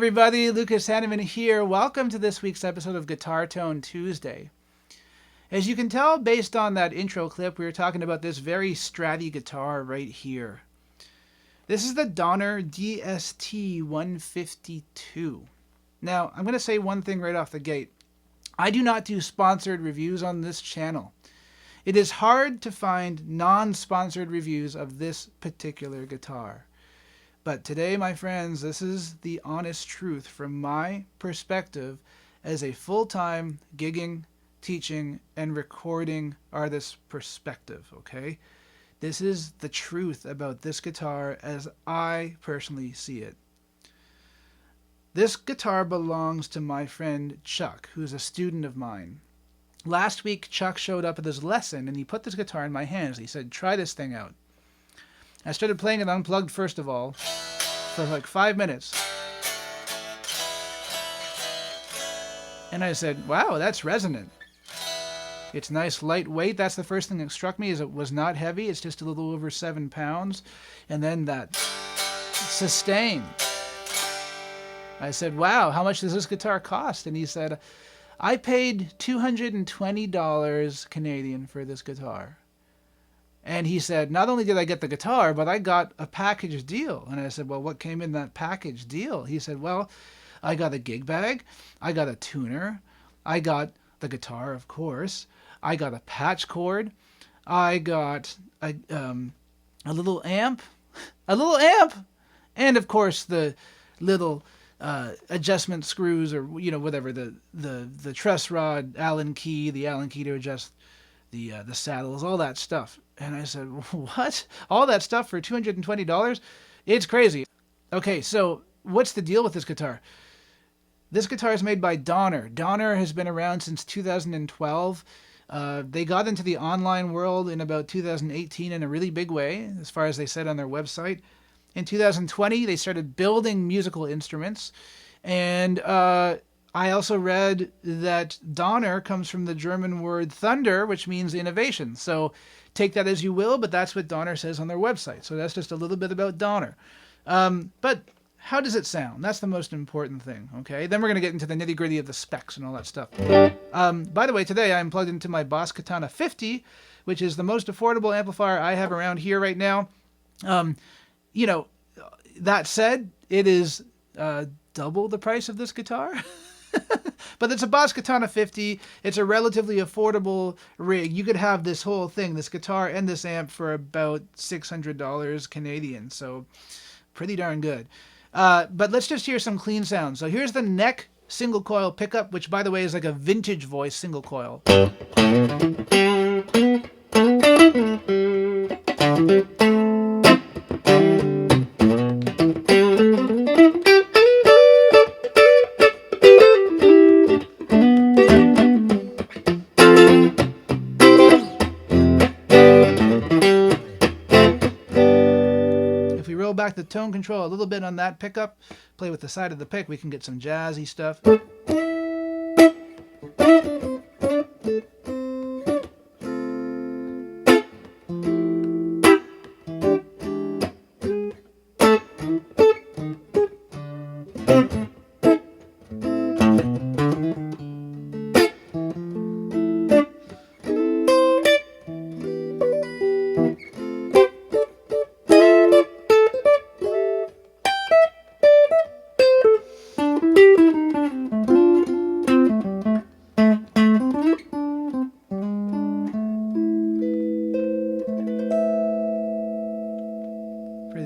everybody, Lucas Haneman here. Welcome to this week's episode of Guitar Tone Tuesday. As you can tell based on that intro clip, we were talking about this very stratty guitar right here. This is the Donner DST-152. Now, I'm going to say one thing right off the gate. I do not do sponsored reviews on this channel. It is hard to find non-sponsored reviews of this particular guitar. But today, my friends, this is the honest truth from my perspective as a full-time gigging, teaching, and recording artist perspective, okay? This is the truth about this guitar as I personally see it. This guitar belongs to my friend Chuck, who's a student of mine. Last week, Chuck showed up at his lesson and he put this guitar in my hands. He said, try this thing out. I started playing it unplugged first of all for like 5 minutes. And I said, wow, that's resonant. It's nice lightweight. That's the first thing that struck me, is it was not heavy. It's just a little over 7 pounds. And then that sustain. I said, wow, how much does this guitar cost? And he said, I paid $220 Canadian for this guitar. And he said, not only did I get the guitar, but I got a package deal. And I said, well, what came in that package deal? He said, well, I got a gig bag, I got a tuner, I got the guitar, of course, I got a patch cord, I got a little amp, and of course the little adjustment screws, or whatever, the truss rod, Allen key, the Allen key to adjust the saddles, all that stuff. And I said, what? All that stuff for $220? It's crazy. Okay, so what's the deal with this guitar? This guitar is made by Donner. Donner has been around since 2012. They got into the online world in about 2018 in a really big way, as far as they said on their website. In 2020, they started building musical instruments. And I also read that Donner comes from the German word thunder, which means innovation. So take that as you will, but that's what Donner says on their website. So that's just a little bit about Donner. But how does it sound? That's the most important thing, okay? Then we're going to get into the nitty-gritty of the specs and all that stuff. By the way, today I'm plugged into my Boss Katana 50, which is the most affordable amplifier I have around here right now. That said, it is double the price of this guitar. But it's a Boss Katana 50. It's a relatively affordable rig. You could have this whole thing, this guitar and this amp, for about $600 Canadian. So pretty darn good. But let's just hear some clean sounds. So here's the neck single coil pickup, which, by the way, is like a vintage voice single coil. Back the tone control a little bit on that pickup, play with the side of the pick, we can get some jazzy stuff.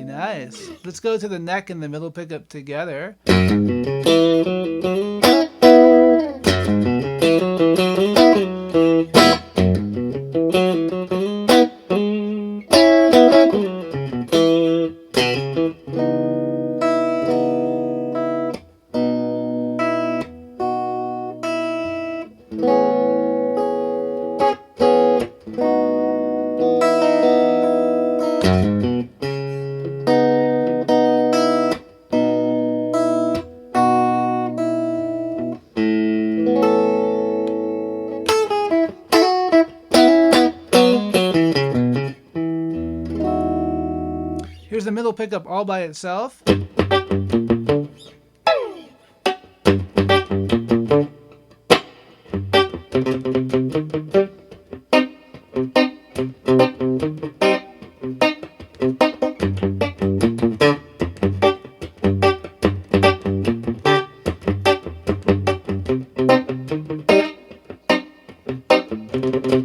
Nice. Let's go to the neck and the middle pickup together. Here's the middle pickup all by itself. I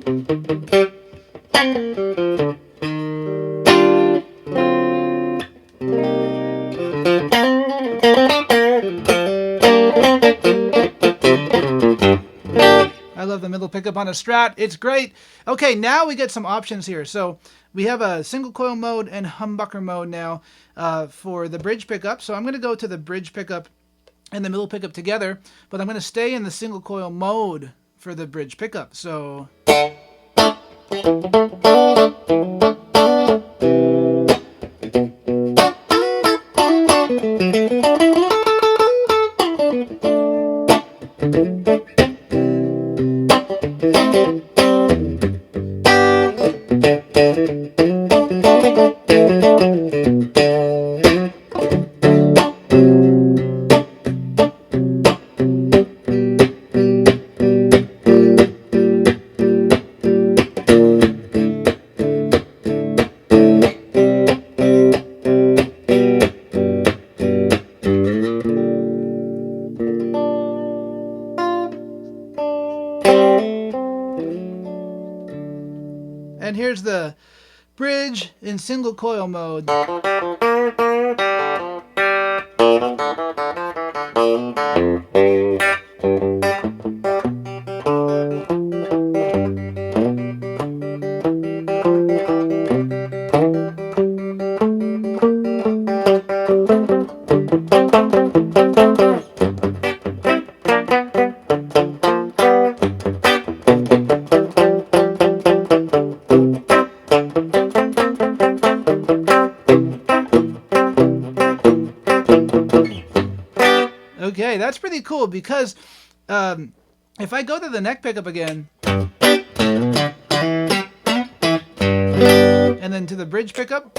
love the middle pickup on a Strat. It's great. Okay, now we get some options here. So we have a single coil mode and humbucker mode now for the bridge pickup. So I'm going to go to the bridge pickup and the middle pickup together, but I'm going to stay in the single coil mode for the bridge pickup. So and here's the bridge in single coil mode. Okay, that's pretty cool because if I go to the neck pickup again and then to the bridge pickup,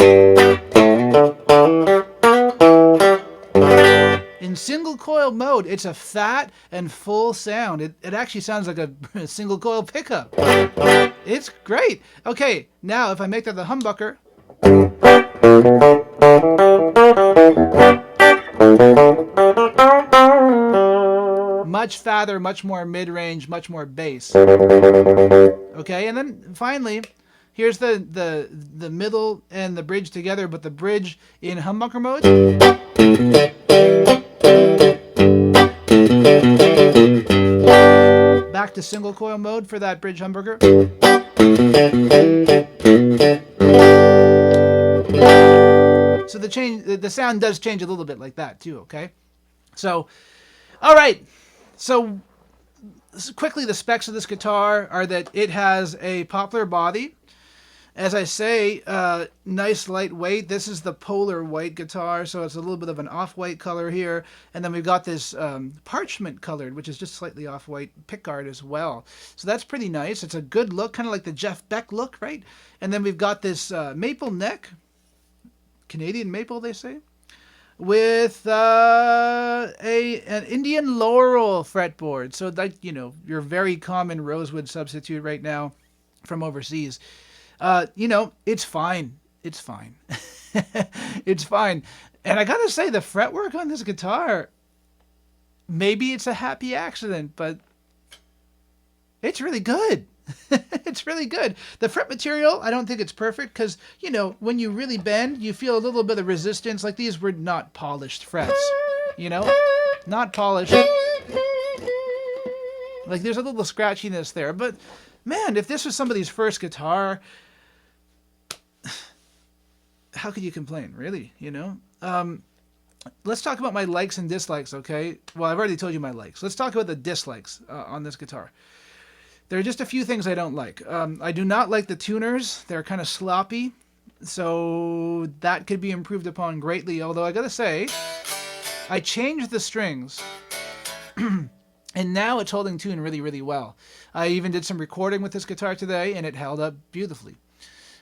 in single coil mode, it's a fat and full sound. It actually sounds like a single coil pickup. It's great. Okay, now if I make that the humbucker, much fatter, much more mid-range, much more bass. Okay, and then finally, here's the middle and the bridge together, but the bridge in humbucker mode. Back to single coil mode for that bridge humbucker. So the sound does change a little bit like that too, okay? So, all right. So quickly, the specs of this guitar are that it has a poplar body. As I say, nice lightweight. This is the polar white guitar, so it's a little bit of an off-white color here. And then we've got this parchment colored, which is just slightly off-white pickguard as well. So that's pretty nice. It's a good look, kind of like the Jeff Beck look, right? And then we've got this maple neck, Canadian maple, they say, with an Indian laurel fretboard. So like, you know, your very common rosewood substitute right now from overseas. You know, it's fine. It's fine. It's fine. And I gotta say, the fretwork on this guitar, maybe it's a happy accident, but it's really good. It's really good. The fret material, I don't think it's perfect because, you know, when you really bend, you feel a little bit of resistance. Like these were not polished frets, you know, not polished. Like there's a little scratchiness there. But man, if this was somebody's first guitar, how could you complain, really, you know? Let's talk about my likes and dislikes, okay? Well, I've already told you my likes. Let's talk about the dislikes on this guitar. There are just a few things I don't like. I do not like the tuners. They're kind of sloppy, so that could be improved upon greatly. Although I gotta say, I changed the strings, and now it's holding tune really, really well. I even did some recording with this guitar today, and it held up beautifully.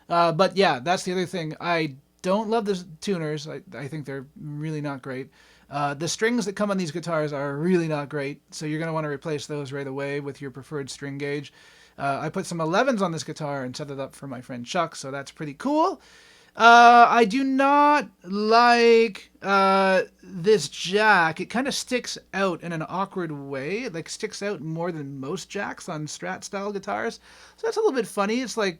But yeah, that's the other thing. I don't love the tuners. I think they're really not great. The strings that come on these guitars are really not great, so you're going to want to replace those right away with your preferred string gauge. I put some 11s on this guitar and set it up for my friend Chuck, so that's pretty cool. I do not like this jack. It kind of sticks out in an awkward way. It like sticks out more than most jacks on Strat style guitars. So that's a little bit funny. It's like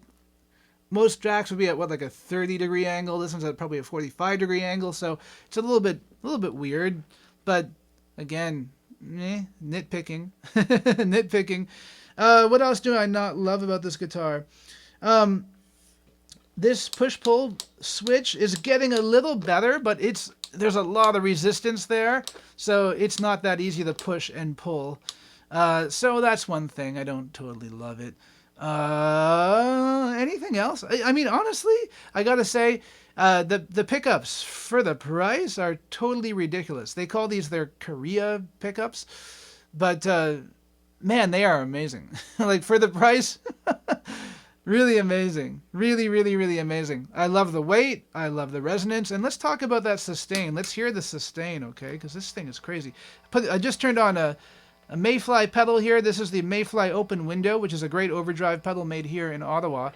most jacks would be at what, like a 30-degree angle. This one's at probably a 45-degree angle. So it's a little bit weird. But again, nitpicking, nitpicking. What else do I not love about this guitar? This push-pull switch is getting a little better, but there's a lot of resistance there, so it's not that easy to push and pull. So that's one thing. I don't totally love it. Anything else? I mean, honestly, I gotta say, the pickups for the price are totally ridiculous. They call these their Korea pickups, but man, they are amazing. Like for the price. Really amazing. Really, really, really amazing. I love the weight. I love the resonance. And let's talk about that sustain. Let's hear the sustain, okay? Because this thing is crazy. I just turned on a Mayfly pedal here. This is the Mayfly Open Window, which is a great overdrive pedal made here in Ottawa.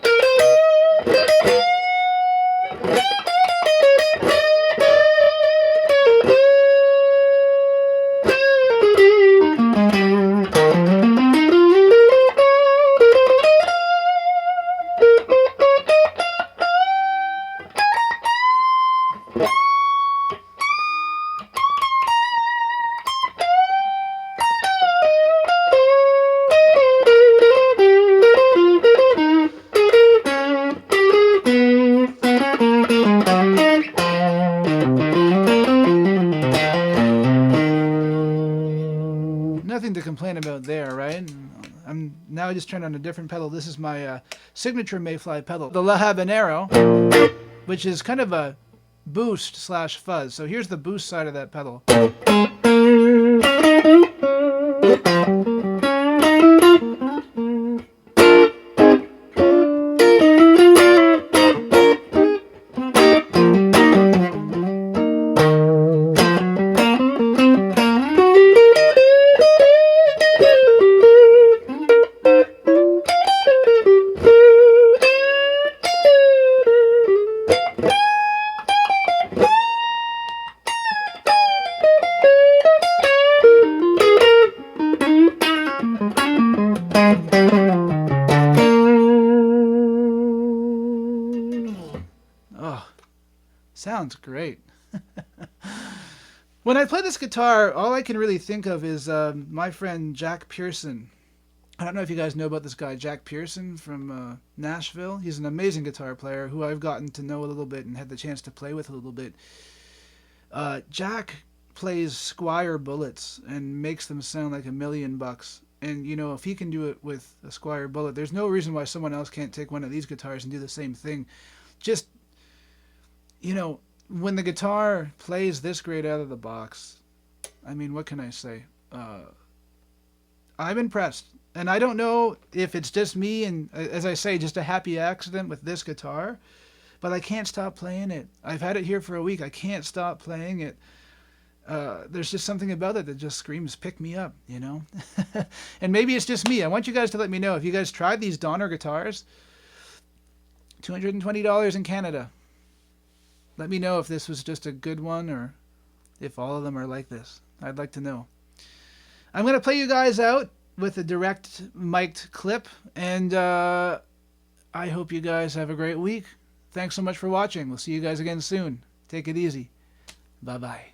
Nothing to complain about there, right? I'm now just turned on a different pedal. This is my signature Mayfly pedal, the La Habanero, which is kind of a boost slash fuzz. So here's the boost side of that pedal. Oh, sounds great. When I play this guitar, all I can really think of is my friend Jack Pearson. I don't know if you guys know about this guy, Jack Pearson from Nashville. He's an amazing guitar player who I've gotten to know a little bit and had the chance to play with a little bit. Jack plays Squire bullets and makes them sound like $1,000,000. And, you know, if he can do it with a Squire bullet, there's no reason why someone else can't take one of these guitars and do the same thing. Just, you know, when the guitar plays this great out of the box, I mean, what can I say? I'm impressed. And I don't know if it's just me and, as I say, just a happy accident with this guitar, but I can't stop playing it. I've had it here for a week. I can't stop playing it. There's just something about it that just screams, pick me up, you know? And maybe it's just me. I want you guys to let me know if you guys tried these Donner guitars. $220 in Canada. Let me know if this was just a good one or if all of them are like this. I'd like to know. I'm going to play you guys out with a direct mic'd clip, and I hope you guys have a great week. Thanks so much for watching. We'll see you guys again soon. Take it easy. Bye-bye.